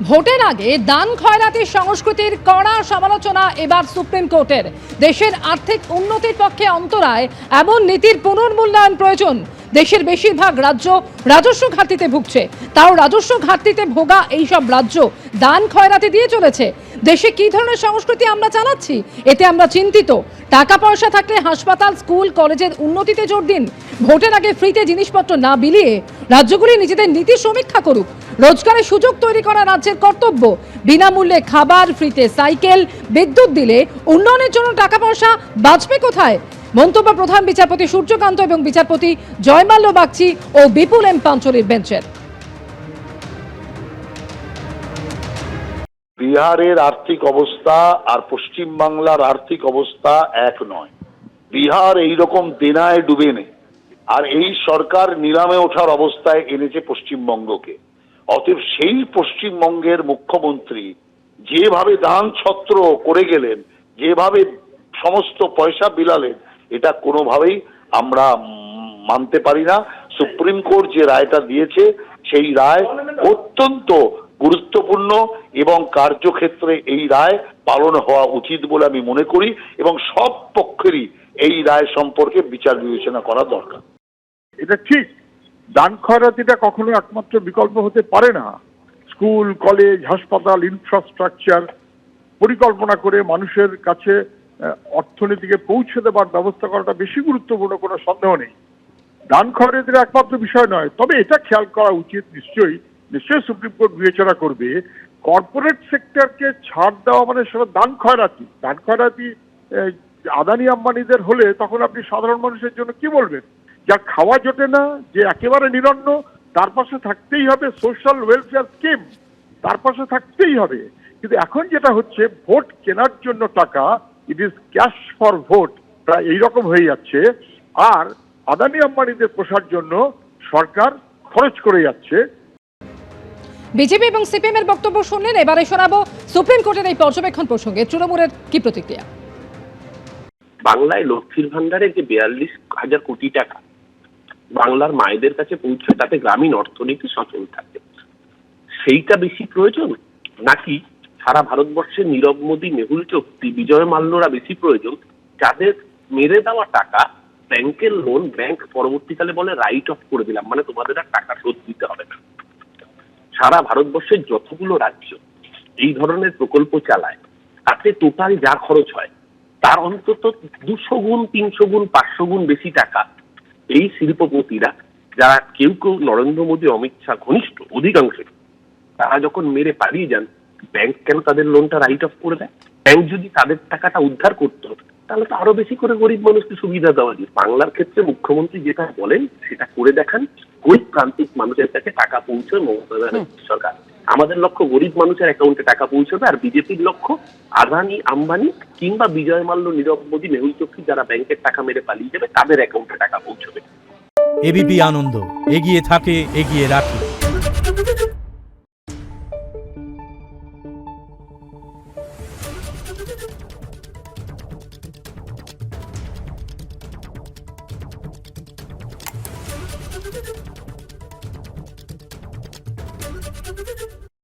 ভোটের আগে দান খয়রাতির সংস্কৃতির কড়া সমালোচনা এবার সুপ্রিম কোর্টের। দেশের আর্থিক উন্নতির পক্ষে অন্তরায় এমন নীতির পুনর্মূল্যায়ন প্রয়োজন। দেশের বেশিরভাগ রাজ্য রাজস্ব ঘাটতিতে ভুগছে, তাও রাজস্ব ঘাটতিতে ভোগা এইসব রাজ্য দান খয়রাতি দিয়ে চলেছে। দেশে কি ধরনের সংস্কৃতি আমরা চালাচ্ছি, এতে আমরা চিন্তিত। টাকা পয়সা থাকলে হাসপাতাল, স্কুল, কলেজের উন্নতিতে জোর দিন। ভোটের আগে ফ্রিতে জিনিসপত্র না বিলিয়ে রাজ্যগুলি নিজেদের নীতি সমীক্ষা করুক। রোজগারের সুযোগ তৈরি করা রাজ্যের কর্তব্য। বিনামূল্যে খাবার, ফ্রিতে সাইকেল, বিদ্যুৎ দিলে উন্নয়নের জন্য টাকা পয়সা বাঁচবে কোথায়? মন্তব্য প্রধান বিচারপতি সূর্যকান্ত এবং বিচারপতি জয়মাল্য বাগচি ও বিপুল এম পাঞ্চলির বেঞ্চের। বিহারের আর্থিক অবস্থা আর পশ্চিম বাংলার আর্থিক অবস্থা এক নয়। বিহার এইরকম দেনায় ডুবে নেই, আর এই সরকার নিলামে ওঠার অবস্থায় এনেছে পশ্চিমবঙ্গকে। অতএব সেই পশ্চিমবঙ্গের মুখ্যমন্ত্রী যেভাবে দান ছত্র করে গেলেন, যেভাবে সমস্ত পয়সা বিলালেন, এটা কোনোভাবেই আমরা মানতে পারি না। সুপ্রিম কোর্ট যে রায়টা দিয়েছে সেই রায় অত্যন্ত গুরুত্বপূর্ণ এবং কার্যক্ষেত্রে এই রায় পালন হওয়া উচিত বলে আমি মনে করি, এবং সব পক্ষেরই এই রায় সম্পর্কে বিচার বিবেচনা করা দরকার। এটা ঠিক, দান খয়রাতিটা কখনো একমাত্র বিকল্প হতে পারে না। স্কুল, কলেজ, হাসপাতাল, ইনফ্রাস্ট্রাকচার পরিকল্পনা করে মানুষের কাছে অর্থনীতিকে পৌঁছে দেবার ব্যবস্থা করাটা বেশি গুরুত্বপূর্ণ, কোনো সন্দেহ নেই। দান খয়রাতির একমাত্র বিষয় নয়, তবে এটা খেয়াল করা উচিত, নিশ্চয়ই সুপ্রিম কোর্ট বিবেচনা করবে। কর্পোরেট সেক্টরকে ছাড় দেওয়া মানে সেটা দান খয়রাতি। দান খয়রাতি আদানি আম্বানিদের হলে তখন আপনি সাধারণ মানুষের জন্য কি বলবেন? যার খাওয়া জোটে না, যে একেবারে নিরন্ন, তার পাশে থাকতেই হবে সোশ্যাল ওয়েলফেয়ার স্কিম, তার পাশে থাকতেই হবে। কিন্তু এখন যেটা হচ্ছে, ভোট কেনার জন্য টাকা, it is cash for vote, প্রায় এইরকম হয়ে যাচ্ছে। আর আদানি আম্বানিদের পোষার জন্য সরকার খরচ করে যাচ্ছে। বিজেপি এবং সিপিএম এর বক্তব্য শুনলেন। এবারে শোনাবো সুপ্রিম কোর্টের এই পর্যবেক্ষণ প্রসঙ্গে তৃণমূলের কি প্রতিক্রিয়া। বাংলায় লক্ষ্মীর ভান্ডারে যে 42,000 কোটি টাকা বাংলার মায়েদের কাছে পৌঁছায়, তাতে গ্রামীণ অর্থনীতি সচল থাকে, সেইটা বেশি প্রয়োজন, নাকি সারা ভারতবর্ষের নীরব মোদী, মেহুল চোকসি, বিজয় মাল্যরা বেশি প্রয়োজন, যাদের মেরে দেওয়া টাকা ব্যাংকের লোন ব্যাংক পরবর্তীকালে বলে রাইট অফ করে দিলাম, মানে তোমাদের আর টাকা শোধ দিতে হবে না। সারা ভারতবর্ষের যতগুলো রাজ্য এই ধরনের প্রকল্প চালায়, তাতে টোটাল যা খরচ হয় তার অন্তত 200 গুণ, 300 গুণ, 500 গুণ বেশি টাকা এই শিল্পপতিরা, যারা কেউ কেউ নরেন্দ্র মোদী, অমিত শাহ ঘনিষ্ঠ, অধিকাংশ, তারা যখন মেরে পালিয়ে যান, ব্যাংক কেন তাদের লোনটা রাইট অফ করে দেয়? ব্যাংক যদি তাদের টাকাটা উদ্ধার করতো, তাহলে তো আরো বেশি করে গরিব মানুষকে সুবিধা দেওয়া যায়। বাংলার ক্ষেত্রে মুখ্যমন্ত্রী যেটা বলেন সেটা করে দেখান, গরিব প্রান্তিক মানুষের কাছে টাকা পৌঁছয় মমতা ব্যানার্জি সরকার। আমাদের লক্ষ্য গরিব মানুষের অ্যাকাউন্টে টাকা পৌঁছবে, আর বিজেপির লক্ষ্য আদানি আম্বানি কিংবা বিজয় মাল্য, নীরব মোদী, মেহুল চোকসি যারা ব্যাংকের টাকা মেরে পালিয়ে যাবে, তাদের অ্যাকাউন্টে টাকা পৌঁছবে। এবিপি আনন্দ, এগিয়ে থাকে, এগিয়ে রাখে।